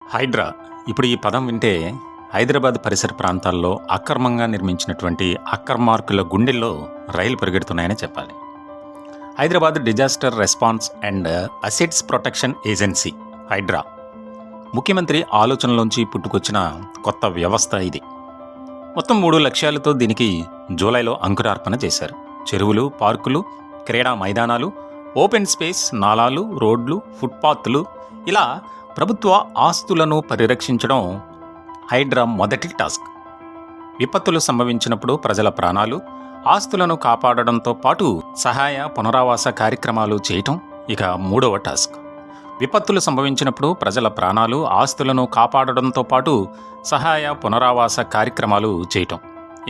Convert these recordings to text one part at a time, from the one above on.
హైడ్రా ఇప్పుడు ఈ పదం వింటే హైదరాబాద్ పరిసర ప్రాంతాల్లో అక్రమంగా నిర్మించినటువంటి అక్రమార్కుల గుండెల్లో రైలు పరిగెడుతున్నాయని చెప్పాలి. Hyderabad disaster response and assets protection agency Hydraa ముఖ్యమంత్రి ఆలోచనలోంచి పుట్టుకొచ్చిన కొత్త వ్యవస్థ ఇది. మొత్తం 3 లక్ష్యాలతో దీనికి జూలైలో అంకురార్పణ చేశారు. చెరువులు, పార్కులు, క్రీడా మైదానాలు, ఓపెన్ స్పేస్, నాలాలు, రోడ్లు, ఫుట్పాత్లు, ఇలా ప్రభుత్వ ఆస్తులను పరిరక్షించడం హైడ్రా మొదటి టాస్క్. విపత్తులు సంభవించినప్పుడు ప్రజల ప్రాణాలు, ఆస్తులను కాపాడడంతో పాటు సహాయ పునరావాస కార్యక్రమాలు చేయటం ఇక 3వ టాస్క్. విపత్తులు సంభవించినప్పుడు ప్రజల ప్రాణాలు, ఆస్తులను కాపాడడంతో పాటు సహాయ పునరావాస కార్యక్రమాలు చేయటం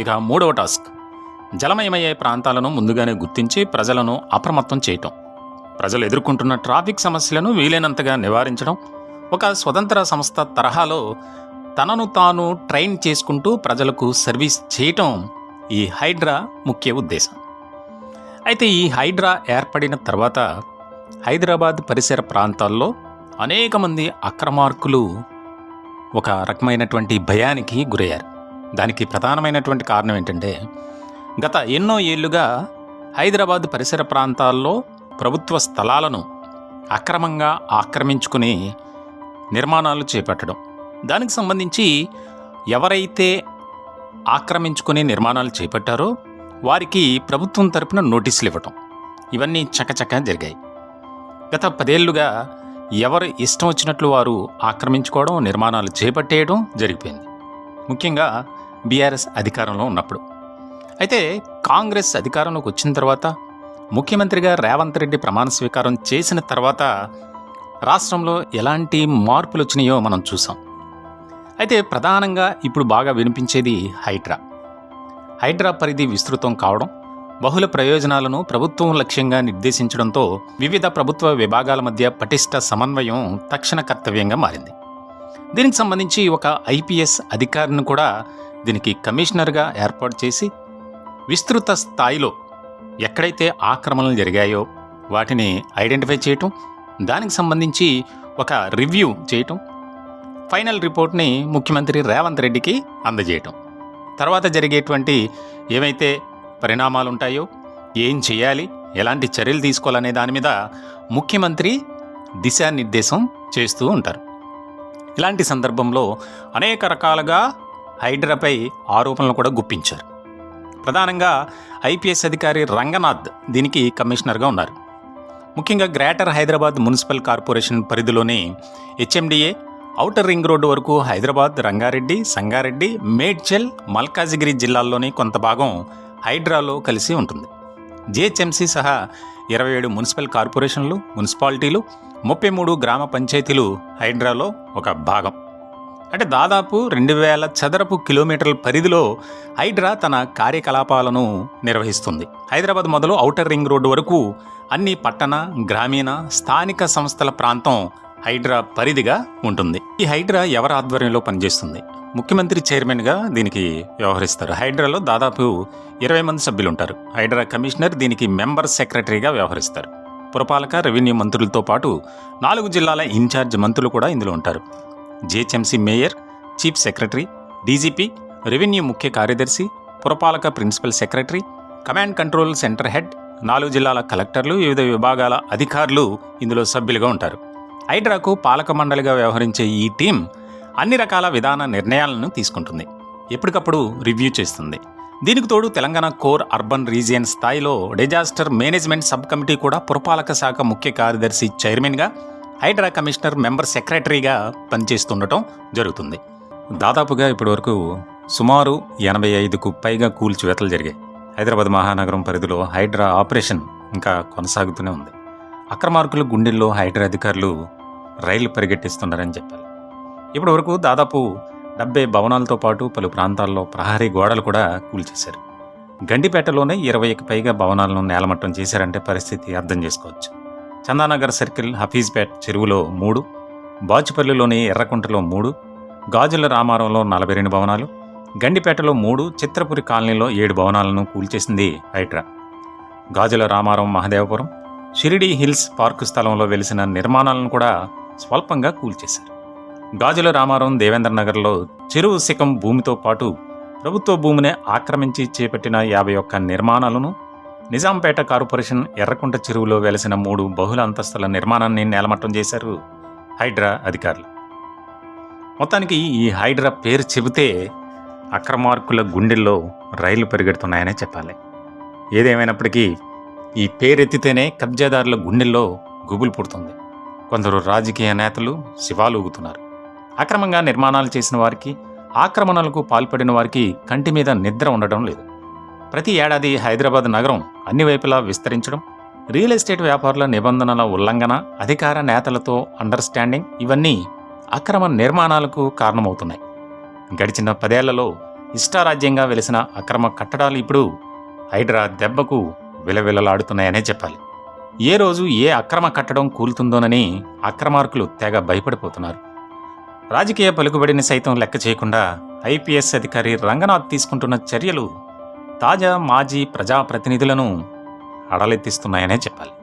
ఇక 3వ టాస్క్. జలమయమయ్యే ప్రాంతాలను ముందుగానే గుర్తించి ప్రజలను అప్రమత్తం చేయటం, ప్రజలు ఎదుర్కొంటున్న ట్రాఫిక్ సమస్యలను వీలైనంతగా నివారించడం, ఒక స్వతంత్ర సంస్థ తరహాలో తనను తాను ట్రైన్ చేసుకుంటూ ప్రజలకు సర్వీస్ చేయటం ఈ హైడ్రా ముఖ్య ఉద్దేశం. అయితే ఈ హైడ్రా ఏర్పడిన తర్వాత హైదరాబాద్ పరిసర ప్రాంతాల్లో అనేక మంది అక్రమార్కులు ఒక రకమైనటువంటి భయానికి గురయ్యారు. దానికి ప్రధానమైనటువంటి కారణం ఏంటంటే, గత ఎన్నో ఏళ్లుగా హైదరాబాద్ పరిసర ప్రాంతాల్లో ప్రభుత్వ స్థలాలను అక్రమంగా ఆక్రమించుకుని నిర్మాణాలు చేపట్టడం, దానికి సంబంధించి ఎవరైతే ఆక్రమించుకుని నిర్మాణాలు చేపట్టారో వారికి ప్రభుత్వం తరపున నోటీసులు ఇవ్వటం, ఇవన్నీ చకచకా జరిగాయి. గత 10 ఏళ్లుగా ఎవరు ఇష్టం వచ్చినట్లు వారు ఆక్రమించుకోవడం, నిర్మాణాలు చేపట్టేయడం జరిగిపోయింది, ముఖ్యంగా బీఆర్ఎస్ అధికారంలో ఉన్నప్పుడు. అయితే కాంగ్రెస్ అధికారంలోకి వచ్చిన తర్వాత, ముఖ్యమంత్రిగా రేవంత్ రెడ్డి ప్రమాణ స్వీకారం చేసిన తర్వాత రాష్ట్రంలో ఎలాంటి మార్పులు వచ్చినాయో మనం చూసాం. అయితే ప్రధానంగా ఇప్పుడు బాగా వినిపించేది హైడ్రా. హైడ్రా పరిధి విస్తృతం కావడం, బహుళ ప్రయోజనాలను ప్రభుత్వం లక్ష్యంగా నిర్దేశించడంతో వివిధ ప్రభుత్వ విభాగాల మధ్య పటిష్ట సమన్వయం తక్షణ కర్తవ్యంగా మారింది. దీనికి సంబంధించి ఒక ఐపీఎస్ అధికారిని కూడా దీనికి కమిషనర్గా ఏర్పాటు చేసి విస్తృత స్థాయిలో ఎక్కడైతే ఆక్రమణలు జరిగాయో వాటిని ఐడెంటిఫై చేయటం, దానికి సంబంధించి ఒక రివ్యూ చేయటం, ఫైనల్ రిపోర్ట్ని ముఖ్యమంత్రి రేవంత్ రెడ్డికి అందజేయటం, తర్వాత జరిగేటువంటి ఏవైతే పరిణామాలు ఉంటాయో, ఏం చేయాలి, ఎలాంటి చర్యలు తీసుకోవాలనే దాని మీద ముఖ్యమంత్రి దిశానిర్దేశం చేస్తూ ఉంటారు. ఇలాంటి సందర్భంలో అనేక రకాలుగా హైడ్రాపై ఆరోపణలు కూడా గుప్పించారు. ప్రధానంగా ఐపీఎస్ అధికారి రంగనాథ్ దీనికి కమిషనర్గా ఉన్నారు. ముఖ్యంగా గ్రేటర్ హైదరాబాద్ మున్సిపల్ కార్పొరేషన్ పరిధిలోని హెచ్ఎండిఏ, ఔటర్ రింగ్ రోడ్డు వరకు హైదరాబాద్, రంగారెడ్డి, సంగారెడ్డి, మేడ్చల్, మల్కాజిగిరి జిల్లాల్లోని కొంత భాగం హైడ్రాలో కలిసి ఉంటుంది. జిహెచ్ఎంసీ సహా 27 మున్సిపల్ కార్పొరేషన్లు, మున్సిపాలిటీలు, 33 గ్రామ పంచాయతీలు హైడ్రాలో ఒక భాగం. అంటే దాదాపు 2000 చదరపు కిలోమీటర్ల పరిధిలో హైడ్రా తన కార్యకలాపాలను నిర్వహిస్తుంది. హైదరాబాద్ మొదలు ఔటర్ రింగ్ రోడ్డు వరకు అన్ని పట్టణ, గ్రామీణ, స్థానిక సంస్థల ప్రాంతం హైడ్రా పరిధిగా ఉంటుంది. ఈ హైడ్రా ఎవరి ఆధ్వర్యంలో పనిచేస్తుంది? ముఖ్యమంత్రి చైర్మన్గా దీనికి వ్యవహరిస్తారు. హైడ్రాలో దాదాపు 20 మంది సభ్యులు ఉంటారు. హైడ్రా కమిషనర్ దీనికి మెంబర్ సెక్రటరీగా వ్యవహరిస్తారు. పురపాలక, రెవెన్యూ మంత్రులతో పాటు 4 జిల్లాల ఇన్ఛార్జ్ మంత్రులు కూడా ఇందులో ఉంటారు. GHMC mayor, chief secretary, DGP, revenue ముఖ్య కార్యదర్శి, పురపాలక principal secretary, command control centre head, 4 జిల్లాల కలెక్టర్లు, వివిధ విభాగాల అధికారులు ఇందులో సభ్యులుగా ఉంటారు. హైడ్రాకు పాలక మండలిగా వ్యవహరించే ఈ టీం అన్ని రకాల విధాన నిర్ణయాలను తీసుకుంటుంది, ఎప్పటికప్పుడు రివ్యూ చేస్తుంది. దీనికి తోడు తెలంగాణ కోర్ అర్బన్ రీజియన్ స్థాయిలో డిజాస్టర్ మేనేజ్మెంట్ సబ్ కమిటీ కూడా పురపాలక శాఖ ముఖ్య కార్యదర్శి చైర్మన్గా, హైడ్రా కమిషనర్ మెంబర్ సెక్రటరీగా పనిచేస్తుండటం జరుగుతుంది. దాదాపుగా ఇప్పటివరకు సుమారు 85కు పైగా కూల్చివేతలు జరిగాయి. హైదరాబాద్ మహానగరం పరిధిలో హైడ్రా ఆపరేషన్ ఇంకా కొనసాగుతూనే ఉంది. అక్రమార్కుల గుండెల్లో హైడ్రా అధికారులు రైళ్లు పరిగెట్టిస్తున్నారని చెప్పాలి. ఇప్పటి వరకు దాదాపు 70 భవనాలతో పాటు పలు ప్రాంతాల్లో ప్రహరీ గోడలు కూడా కూల్చేశారు. గండిపేటలోనే 20కి పైగా భవనాలను నేలమట్టం చేశారంటే పరిస్థితి అర్థం చేసుకోవచ్చు. చందానగర్ సర్కిల్, హఫీజ్పేట్ చెరువులో 3, బాచుపల్లిలోని ఎర్రకుంటలో 3, గాజుల రామారంలో 42 భవనాలు, గండిపేటలో 3, చిత్రపురి కాలనీలో 7 భవనాలను కూల్చేసింది హైడ్రా. గాజుల రామారం, మహదేవపురం, షిరిడీ హిల్స్ పార్కు స్థలంలో వెలిసిన నిర్మాణాలను కూడా స్వల్పంగా కూల్చేశారు. గాజుల రామారం దేవేంద్ర నగర్లో చెరువు శిఖం భూమితో పాటు ప్రభుత్వ భూమిని ఆక్రమించి చేపట్టిన 51 నిర్మాణాలను నిజాంపేట కార్పొరేషన్ ఎర్రకుంట చెరువులో వెలసిన 3 బహుళ అంతస్తుల నిర్మాణాన్ని నేలమట్టం చేశారు హైడ్రా అధికారులు. మొత్తానికి ఈ హైడ్రా పేరు చెబితే అక్రమార్కుల గుండెల్లో రైళ్లు పరిగెడుతున్నాయనే చెప్పాలి. ఏదేమైనప్పటికీ ఈ పేరెత్తితేనే కబ్జాదారుల గుండెల్లో గుబులు పుడుతుంది. కొందరు రాజకీయ నేతలు శివాలూగుతున్నారు. అక్రమంగా నిర్మాణాలు చేసిన వారికి, ఆక్రమణలకు పాల్పడిన వారికి కంటి మీద నిద్ర ఉండడం లేదు. ప్రతి ఏడాది హైదరాబాద్ నగరం అన్ని వైపులా విస్తరించడం, రియల్ ఎస్టేట్ వ్యాపారుల నిబంధనల ఉల్లంఘన, అధికార నేతలతో అండర్స్టాండింగ్ ఇవన్నీ అక్రమ నిర్మాణాలకు కారణమవుతున్నాయి. గడిచిన 10 ఏళ్లలో ఇష్టారాజ్యంగా వెలిసిన అక్రమ కట్టడాలు ఇప్పుడు హైడ్రా దెబ్బకు విలవిలలాడుతున్నాయనే చెప్పాలి. ఏ రోజు ఏ అక్రమ కట్టడం కూలుతుందోనని అక్రమార్కులు తెగ భయపడిపోతున్నారు. రాజకీయ పలుకుబడిని సైతం లెక్క చేయకుండా ఐపీఎస్ అధికారి రంగనాథ్ తీసుకుంటున్న చర్యలు తాజా మాజీ ప్రజాప్రతినిధులను అడలెత్తిస్తున్నాయనే చెప్పాలి.